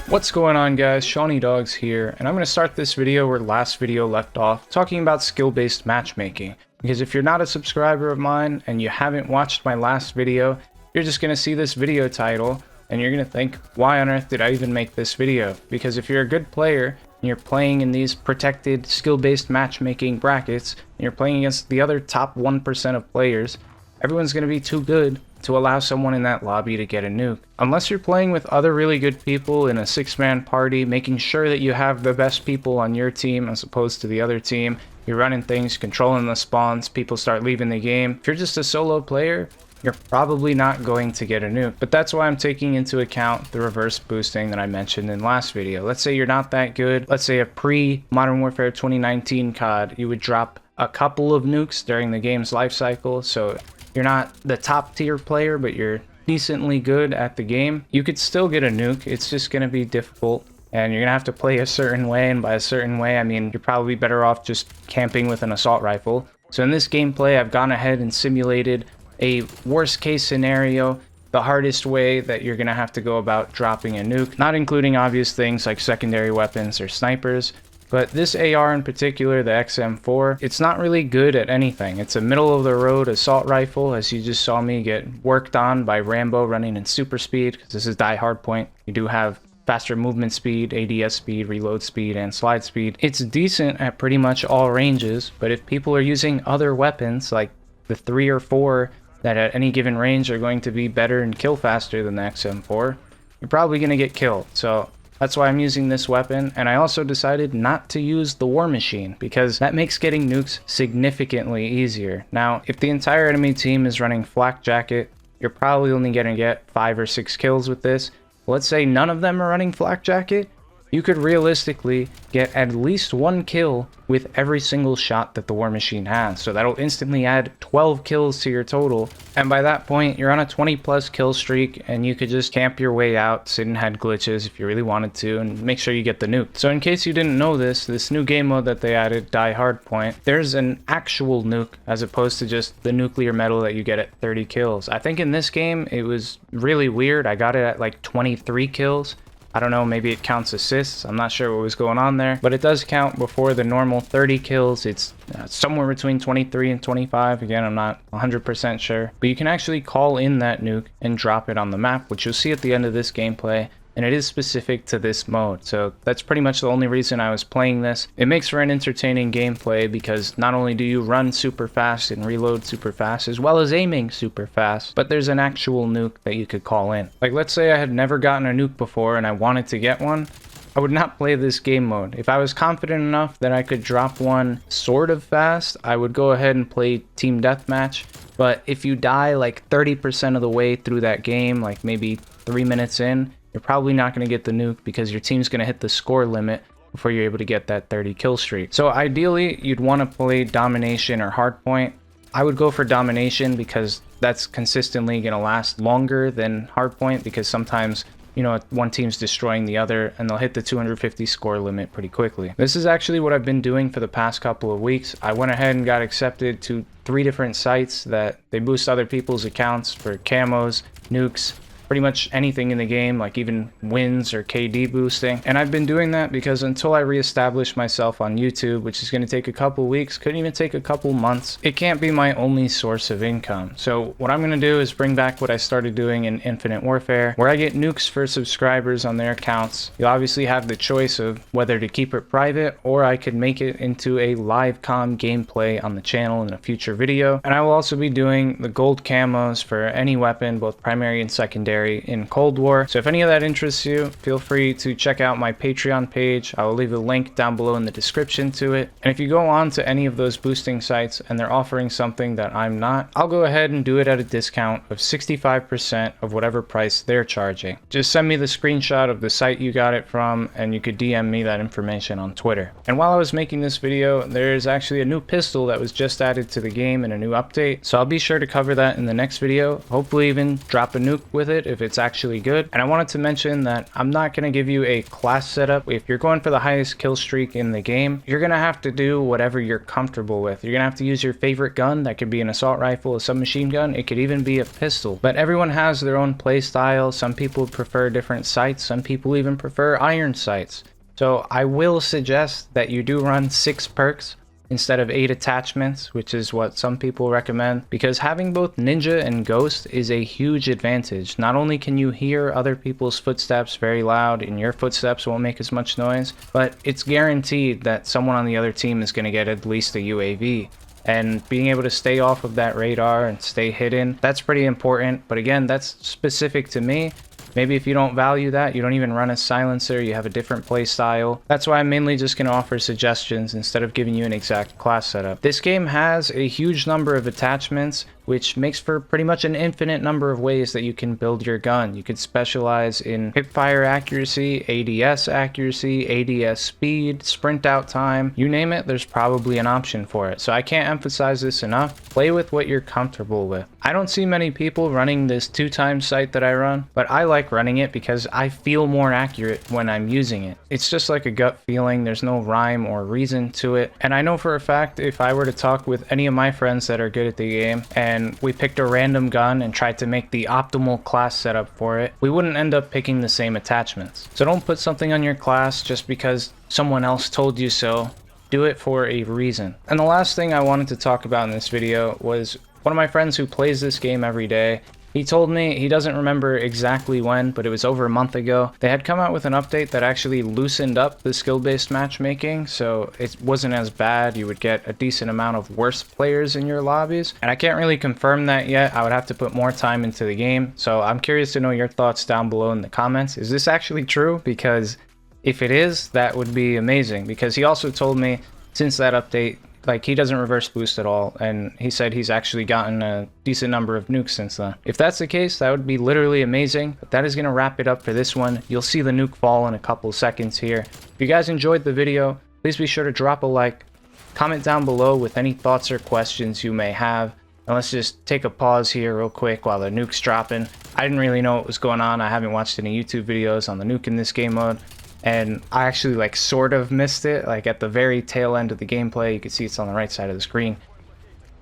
What's going on, guys? SeanEDawgz here, and I'm going to start this video where last video left off, talking about skill-based matchmaking. Because if you're not a subscriber of mine and you haven't watched my last video, you're just going to see this video title and you're going to think, why on earth did I even make this video? Because if you're a good player and you're playing in these protected skill-based matchmaking brackets and you're playing against the other top 1% of players, everyone's going to be too good to allow someone in that lobby to get a nuke. Unless you're playing with other really good people in a 6-man party, making sure that you have the best people on your team as opposed to the other team, you're running things, controlling the spawns, people start leaving the game. If you're just a solo player, you're probably not going to get a nuke. But that's why I'm taking into account the reverse boosting that I mentioned in last video. Let's say you're not that good. Let's say a pre-Modern Warfare 2019 COD, you would drop a couple of nukes during the game's life cycle. So you're not the top tier player, but you're decently good at the game, you could still get a nuke. It's just going to be difficult and you're going to have to play a certain way. And by a certain way, I mean, you're probably better off just camping with an assault rifle. So in this gameplay, I've gone ahead and simulated a worst case scenario, the hardest way that you're going to have to go about dropping a nuke, not including obvious things like secondary weapons or snipers. But this AR in particular, the XM4, it's not really good at anything. It's a middle-of-the-road assault rifle, as you just saw me get worked on by Rambo running in super speed, because this is die hardpoint. You do have faster movement speed, ADS speed, reload speed, and slide speed. It's decent at pretty much all ranges, but if people are using other weapons, like the 3 or 4 that at any given range are going to be better and kill faster than the XM4, you're probably going to get killed. So that's why I'm using this weapon, and I also decided not to use the war machine because that makes getting nukes significantly easier. Now, if the entire enemy team is running flak jacket, you're probably only going to get 5 or 6 kills with this. Let's say none of them are running flak jacket, you could realistically get at least 1 kill with every single shot that the war machine has. So that'll instantly add 12 kills to your total. And by that point, you're on a 20+ kill streak and you could just camp your way out, sit and head glitches if you really wanted to, and make sure you get the nuke. So in case you didn't know this new game mode that they added, Die Hardpoint, there's an actual nuke as opposed to just the nuclear medal that you get at 30 kills. I think in this game, it was really weird. I got it at like 23 kills. I don't know, maybe it counts assists. I'm not sure what was going on there, but it does count before the normal 30 kills. It's somewhere between 23 and 25. Again, I'm not 100% sure, but you can actually call in that nuke and drop it on the map, which you'll see at the end of this gameplay. And it is specific to this mode, so that's pretty much the only reason I was playing this. It makes for an entertaining gameplay because not only do you run super fast and reload super fast, as well as aiming super fast, but there's an actual nuke that you could call in. Like, let's say I had never gotten a nuke before and I wanted to get one, I would not play this game mode. If I was confident enough that I could drop one sort of fast, I would go ahead and play Team Deathmatch. But if you die like 30% of the way through that game, like maybe 3 minutes in, you're probably not going to get the nuke because your team's going to hit the score limit before you're able to get that 30 kill streak. So ideally, you'd want to play Domination or Hardpoint. I would go for Domination because that's consistently going to last longer than Hardpoint, because sometimes, you know, one team's destroying the other and they'll hit the 250 score limit pretty quickly. This is actually what I've been doing for the past couple of weeks. I went ahead and got accepted to 3 different sites that they boost other people's accounts for camos, nukes, pretty much anything in the game, like even wins or KD boosting. And I've been doing that because until I reestablish myself on YouTube, which is going to take a couple weeks, couldn't even take a couple months, it can't be my only source of income. So what I'm going to do is bring back what I started doing in Infinite Warfare, where I get nukes for subscribers on their accounts. You'll obviously have the choice of whether to keep it private, or I could make it into a live com gameplay on the channel in a future video. And I will also be doing the gold camos for any weapon, both primary and secondary, legendary in Cold War. So if any of that interests you, feel free to check out my Patreon page. I will leave a link down below in the description to it. And if you go on to any of those boosting sites and they're offering something that I'm not, I'll go ahead and do it at a discount of 65% of whatever price they're charging. Just send me the screenshot of the site you got it from, and you could DM me that information on Twitter. And while I was making this video, there's actually a new pistol that was just added to the game in a new update, so I'll be sure to cover that in the next video, hopefully even drop a nuke with it if it's actually good. And I wanted to mention that I'm not going to give you a class setup. If you're going for the highest kill streak in the game, you're going to have to do whatever you're comfortable with. You're going to have to use your favorite gun. That could be an assault rifle, a submachine gun, it could even be a pistol. But everyone has their own play style. Some people prefer different sights, some people even prefer iron sights. So I will suggest that you do run 6 perks instead of 8 attachments, which is what some people recommend, because having both ninja and ghost is a huge advantage. Not only can you hear other people's footsteps very loud and your footsteps won't make as much noise, but it's guaranteed that someone on the other team is going to get at least a UAV. And being able to stay off of that radar and stay hidden, that's pretty important. But again, that's specific to me. Maybe if you don't value that, you don't even run a silencer, you have a different play style. That's why I'm mainly just going to offer suggestions instead of giving you an exact class setup. This game has a huge number of attachments, which makes for pretty much an infinite number of ways that you can build your gun. You could specialize in hipfire accuracy, ADS accuracy, ADS speed, sprint out time, you name it, there's probably an option for it. So I can't emphasize this enough. Play with what you're comfortable with. I don't see many people running this 2x sight that I run, but I like running it because I feel more accurate when I'm using it. It's just like a gut feeling, there's no rhyme or reason to it. And I know for a fact if I were to talk with any of my friends that are good at the game and we picked a random gun and tried to make the optimal class setup for it, we wouldn't end up picking the same attachments. So don't put something on your class just because someone else told you so. Do it for a reason. And the last thing I wanted to talk about in this video was one of my friends who plays this game every day. He told me he doesn't remember exactly when, but it was over a month ago. They had come out with an update that actually loosened up the skill-based matchmaking, so it wasn't as bad. You would get a decent amount of worse players in your lobbies. And I can't really confirm that yet. I would have to put more time into the game. So I'm curious to know your thoughts down below in the comments. Is this actually true? Because if it is, that would be amazing. Because he also told me since that update, like, he doesn't reverse boost at all, and he said he's actually gotten a decent number of nukes since then. If that's the case, that would be literally amazing. But that is going to wrap it up for this one. You'll see the nuke fall in a couple seconds here. If you guys enjoyed the video, please be sure to drop a like, comment down below with any thoughts or questions you may have. And let's just take a pause here real quick while the nuke's dropping. I didn't really know what was going on. I haven't watched any YouTube videos on the nuke in this game mode. And I actually like sort of missed it, like at the very tail end of the gameplay. You can see it's on the right side of the screen.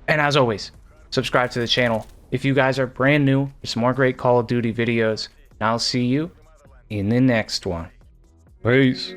And as always, subscribe to the channel if you guys are brand new for some more great Call of Duty videos. And I'll see you in the next one. Peace.